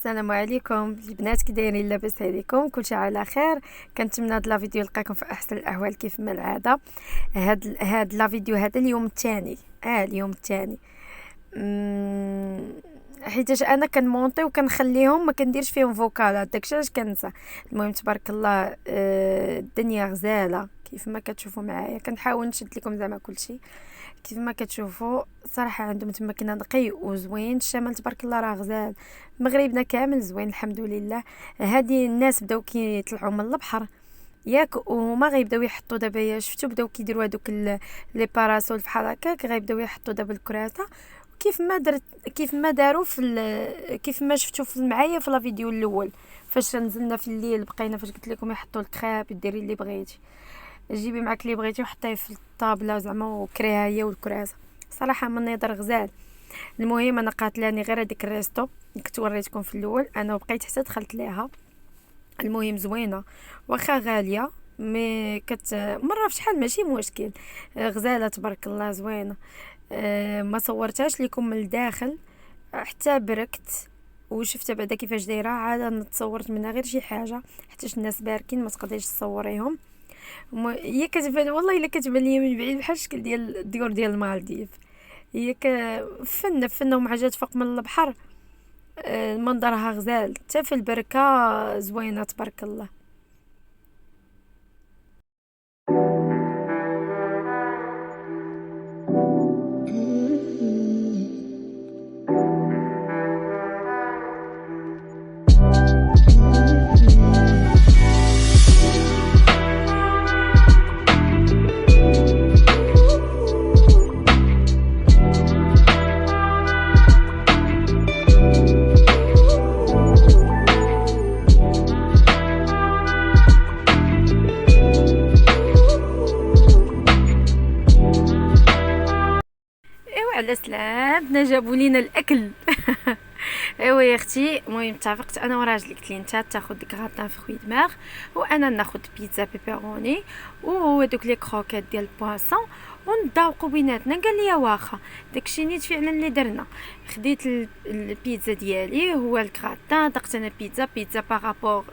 السلام عليكم البنات، كي دايرين؟ لاباس عليكم؟ كلشي على خير. كنتمنى هاد لا فيديو لقاكم في احسن الاحوال كيف ما العاده. هاد لا فيديو هذا اليوم الثاني اليوم الثاني حيتاش انا كنمونطي وكنخليهم ما كنديرش فيهم فوكالات، داكشي علاش كنسى. المهم تبارك الله، الدنيا غزاله كيف ما كتشوفوا معايا. كنحاول نشد لكم زعما كلشي كيف ما كتشوفوا. صراحه عندهم تما كنا نقي وزوين، الشمال تبارك الله راه غزال، مغربنا كامل زوين الحمد لله. هادي الناس بداو كيطلعوا من البحر ياك، وما غيبداو يحطوا دابا، شفتوا بداو كيديروا هذوك لي باراسول فحال هكاك، غيبداو يحطوا دابا الكراسه كيف ما داروا كيف ما شفتوا معايا في لا فيديو الاول فاش نزلنا في الليل. بقينا فاش قلت لكم يحطوا الكراب، ديري اللي بغيتي، جيبي معك اللي بغيتي وحطيه في الطابله زعما وكريها هي والكراسه. صراحه من نظر غزال. المهم انا قاتلاني غير هذيك الريستو كنت وريتكم في الاول، انا وبقيت حتى دخلت ليها. المهم زوينه واخا غاليه، مي مره في شحال ماشي مشكل، غزاله تبارك الله زوينه. ما صورتهاش لكم من الداخل حتى بركت وشفت بعدا كيفاش دايره، عاد تصورت منها غير شي حاجه حيت الناس باركين ما تقدريش تصوريهم. هي كتبان والله الا كتبان ليا من بعيد بحال الشكل ديال الديور ديال المالديف. هي فن ومعجات فوق من البحر. منظرها غزال حتى في البركه زوينه تبارك الله. على سلامتنا جابوا لينا الاكل. ايوا يا اختي، المهم اتفقت انا وراجلي، قلت لي انت تاخذ غراتان فروي دماغ وانا ناخذ بيتزا بيبروني وهذوك لي كروكيت ديال البواسون ونذوقوا بيناتنا. قال لي واخا. داكشي نيت فعلا اللي درنا. خديت البيتزا ديالي هو الكراتان، دقت انا بيتزا بارابور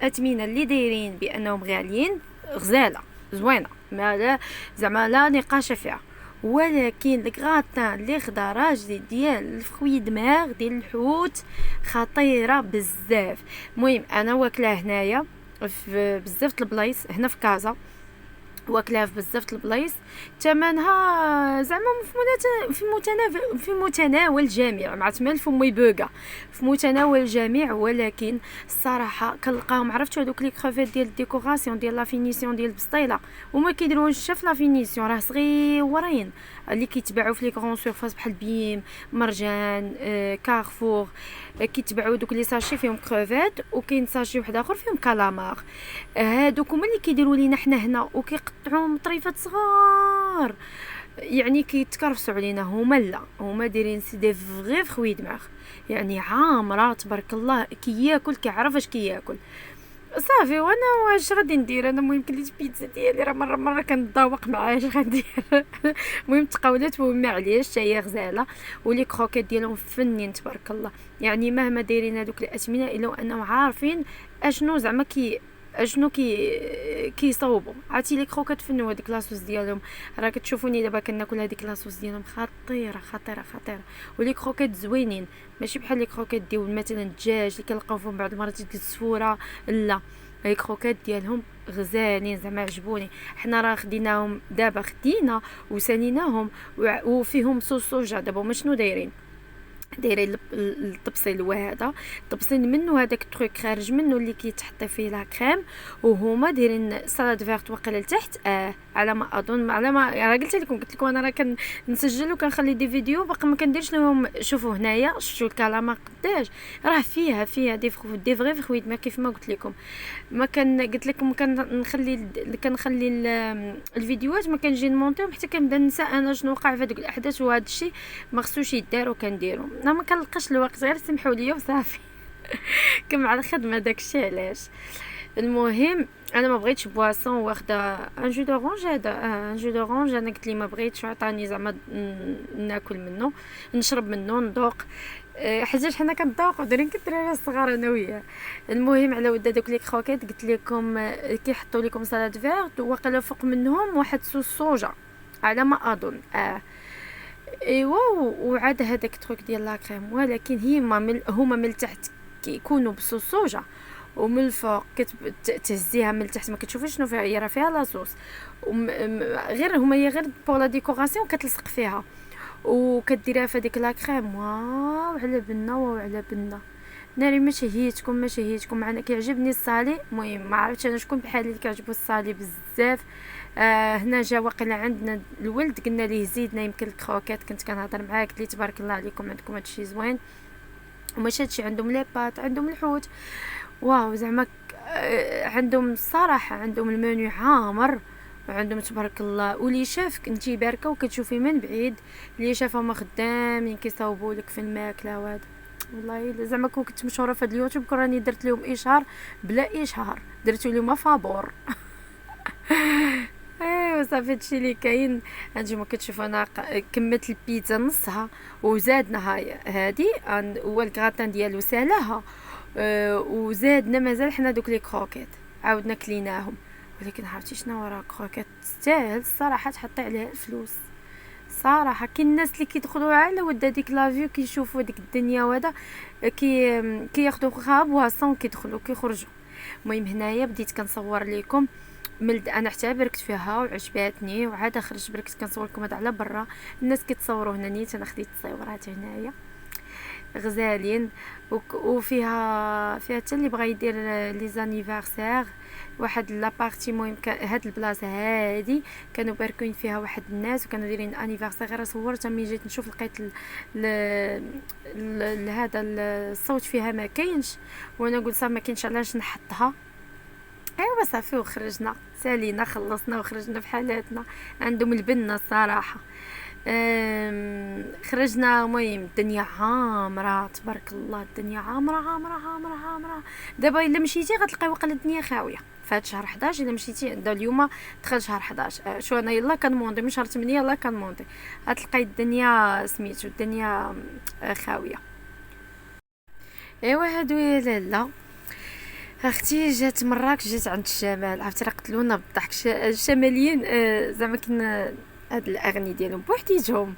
الاثمنه اللي دايرين بانهم غاليين، غزاله زوينه ما لا زعما لا نقاش فيها. ولكن الكراتان اللي خدا راجلي ديال الفخوي دماغ ديال الحوت خطيره بزاف. المهم انا واكلاه هنايا في بزاف البلايص هنا في كازا، واكلاه في بزاف البلايص. ثمنها زعما في متناول الجميع، مع تمال في ميبوغا في متناول الجميع. ولكن الصراحه كنلقاهم، عرفتوا هذوك لي كروفيت ديال الديكوراسيون ديال لا فينيسيون ديال البسطيله، وما كيديروش في لا فينيسيون، راه صغيورين اللي كيتباعوا في لي كرون سورفاس بحال بيم، مرجان، كارفور. كيتباعوا دوك لي ساشي فيهم كروفيت، وكاين ساشي واحد اخر فيهم كالامار. هادوك هما اللي كيديروا لينا حنا هنا وكيقطعوا مطريفات صغار، يعني كيتكرفسوا علينا. هما دايرين سي دي فغي فروي دماغ، يعني عامره تبارك الله. كياكل كيعرف اش كياكل صافي. وانا واش غادي ندير؟ انا المهم كليت بيتزا ديالي، راه مره كنتذوق معاه اش غندير. المهم تقاولت وما عليش، حتى هي غزاله ولي كروكيت ديالهم فنين تبارك الله. يعني مهما دايرين هذوك الاثمنه الا انهم عارفين اشنو زعما اشنو كيصوبوا. عرفتي لي كروكيت فنوا هذيك لاصوص ديالهم، راه كتشوفوني دابا كناكل هذيك لاصوص ديالهم خطيره. ولي كروكيت زوينين، ماشي بحال لي كروكيت ديال مثلا الدجاج اللي كنلقاو فيهم بعض المرات ديال السفوره. لا، لي كروكيت ديالهم غزالين زعما عجبوني. حنا راه خديناهم دابا، خدينا وساليناهم وفيهم صوص صوجا. دابا هما شنو دايرين الطبسيل، وهذا الطبسيل منه هذاك التروك خارج منه اللي كيتحط فيه لا كريم، وهما دايرين سالاد فيرت وقيله لتحت. على ما اظن، على ما راه قلت لكم انا راه كنسجل وكنخلي دي فيديو باقي ما كنديرش لهم. شوفوا هنايا، شفتوا الكلامه قداش راه فيها دي فغي فخوي دماغ كيف ما قلت لكم. ما كان قلت لكم كنخلي الفيديوهات ما كنجي نمونطيهم حتى كنبدا ننسى انا شنو وقع في هذوك الاحداث، وهذا الشيء ما خصوش يدار وكنديرو. انا ما كنلقاش الوقت، غير سمحوا لي وصافي. كم على الخدمه داكشي علاش. المهم انا ما بغيتش بواسون، واخده ان جو دورانج. هذا ان جو دورانج انا قلت لي ما بغيتش، عطاني زعما ناكل منه نشرب منه نذوق. حاجات حنا كنذوقوا دايرين كالدراري الصغار انا وياه. المهم على ود هذوك لي كروكيت قلت لكم كيحطوا لكم سلطه فيرت وقيلا فوق منهم واحد صوص صوجا على ما اظن. ايوا وعاد هذاك التروك ديال لا كريم، ولكن هما من التحت كيكونوا بصوص صوجا، ومن الفوق تهزيها من التحت ما كتشوفيش شنو فيها، هي راه فيها لاصوص غير هما هي غير بور لا ديكوراسيون كتلصق فيها وكديرها في هذيك لا كريم. واو على بنا، واو على بنا ناري. ما شهيتكم معنا كيعجبني الصالي. المهم ما عرفتش انا شكون بحالي اللي كيعجبو الصالي بزاف. هنا جا واقيلا عندنا الولد قلنا ليه زيدنا يمكن الكروكيت، كنت كنهضر معاه قلت لي تبارك الله عليكم عندكم هادشي زوين. وماشي هادشي عندهم لي بات، عندهم الحوت، واو زعما عندهم الصراحه عندهم المنيو عامر، وعندهم تبارك الله. واللي شافك انتي باركه وكتشوفي من بعيد، اللي شافهم خدامين كيصاوبوا لك في الماكله وهذا. والله زعما كون كنت مشهوره في هاد اليوتيوب كون راني درت لهم اشهار بلا اشهار، درتو لهم فابور. ايوا صافي هادشي اللي كاين. هانتوما كتشوفوا انا كملت البيتزا نصها وزادنا هاي هادي هو الكراتان ديالو سالاها. وزادنا مازال حنا دوك لي كروكيت عاودنا كليناهم. ولكن عرفتي شنو راه كروكيت تستاهل الصراحه تحطي عليها الفلوس صراحه. كاين الناس اللي كيدخلوا على ود هذيك لافيو كيشوفوا ديك الدنيا وهذا كياخذوا خا بواسون كيدخلوا كيخرجوا. المهم هنايا بديت كنصور لكم انا حتى بركت فيها وعجباتني، وعاد خرجت بركت كنصور لكم هذا على برا. الناس كيتصوروا هنا نيت انا خديت التصويرات هنايا غزالين. وفيها حتى اللي بغى يدير لي زانيفرسير واحد لابارتي. المهم هاد البلاصه هادي كانوا باركين فيها واحد الناس وكانوا دايرين انيفرسير. غير صورتها ملي جيت نشوف لقيت هذا الصوت فيها ما كاينش، وانا قلت صافي ما كاينش علاش نحطها. ايوا صافي وخرجنا سالينا خلصنا وخرجنا بحالاتنا. عندهم البنه الصراحه. خرجنا. المهم الدنيا عامره تبارك الله، الدنيا عامره عامره عامره عامره. دابا الا مشيتي غتلقاي واقيلا الدنيا خاويه في هذا شهر 11. الا مشيتي اليوم دخل شهر 11 شو انا يلا كنمونطي من شهر 8 يلا كنمونطي غتلقاي الدنيا سميتو الدنيا خاويه. ايوا هادو يا لاله اختي جات مراكش، جات عند الشمال. عرفتي راه قتلونا بالضحك الشماليين. زعما كنا هاد الاغاني ديالهم بوحديتهم.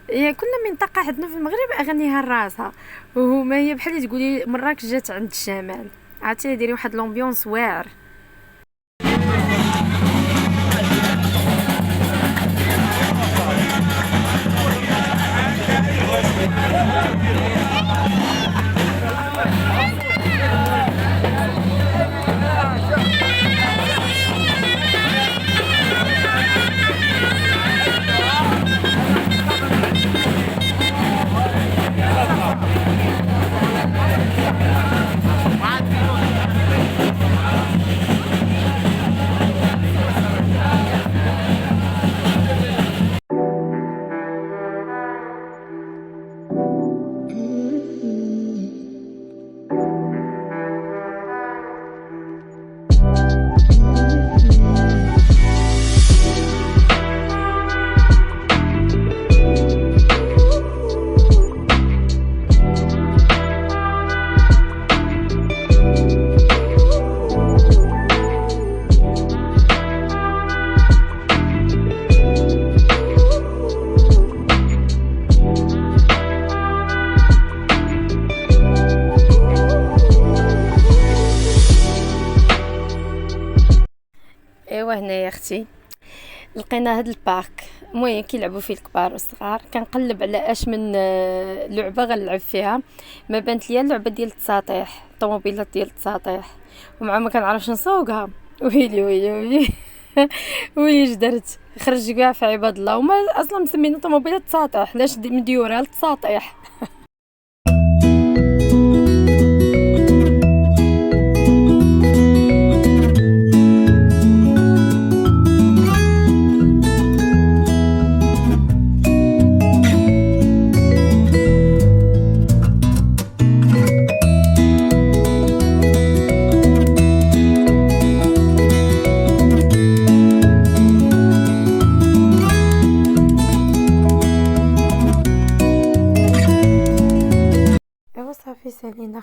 يعني كل منطقه عندنا في المغرب اغانيها راسها، وهما هي بحال تقولي مراكش جات عند الشمال. عرفتي دايرين واحد لومبيونس واعر. ايوا هنا يا اختي لقينا هاد البارك. المهم كيلعبوا فيه الكبار والصغار. كنقلب على اش من لعبه غنلعب فيها. ما بانت ليا اللعبه ديال التساطيح، الطوموبيلات ديال التساطيح، ومع ما كنعرفش نسوقها. ويلي ويلي ويلي ويلي درت خرج كاع في عباد الله. وما اصلا مسمينا طوموبيلات التساطيح علاش مديوره للتساطيح.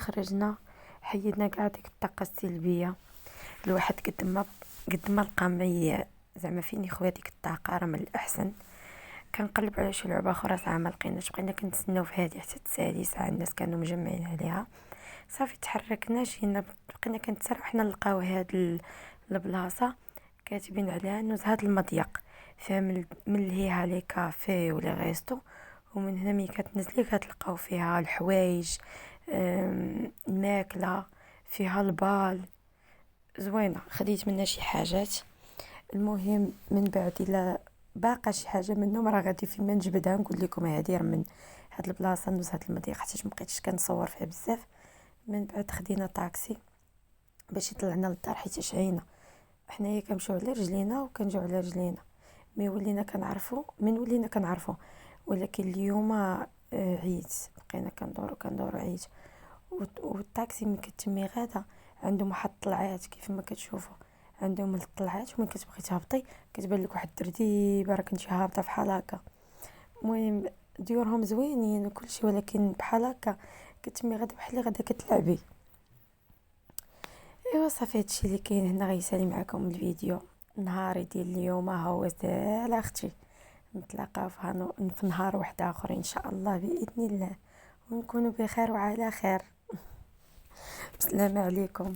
خرجنا حيدنا كاع ديك الطاقه السلبيه. الواحد قد ما لقى زعما فين يخوي ديك الطاقه راه من الاحسن. كنقلب على شي لعبه اخرى ساعه ما لقيناش، بقينا كنتسناو في هذه حتى تسالي ساعه، الناس كانوا مجمعين عليها. صافي تحركنا جينا بقينا كنتسرع حنا نلقاو هاد البلاصه كاتبين عليها انه هاد المضيق فيها من لهيها لي كافي ولا غيستو، ومن هنا ملي كتنزلي كتلقاو فيها الحوايج، الماكله، فيها البال زوينه. خديت منها شي حاجات. المهم من بعد الا باقا شي حاجه منهم راه غادي فيما نجبدها نقول لكم هذه راه من هاد البلاصه ندوز هاد المضيق، حيت مبقيتش كنصور فيها بزاف. من بعد خدينا طاكسي باش يطلعنا للدار حيت عينا حنايا كنمشيو على رجلينا وكنجيو على رجلينا. من ولينا كنعرفو، ولكن اليوم عييت، بقينا كندورو عييت. والطاكسي من كتمي غادا عندهم واحد الطلعات كيف ما كتشوفوا، عندهم الطلعات ومن كتبغي تهبطي كتبان لك واحد الدرديبه راه كنتي هابطه بحال هكا. المهم ديورهم زوينين وكلشي، ولكن بحال هكا كتمي غادا بحال اللي غادا كتلعبي. ايوا صافي هادشي اللي كاين هنا. غيسالي معكم الفيديو نهاري ديال اليوم ها هو سال اختي. نتلاقاو في نهار واحد اخر ان شاء الله باذن الله، ونكونوا بخير وعلى خير. بسلام عليكم.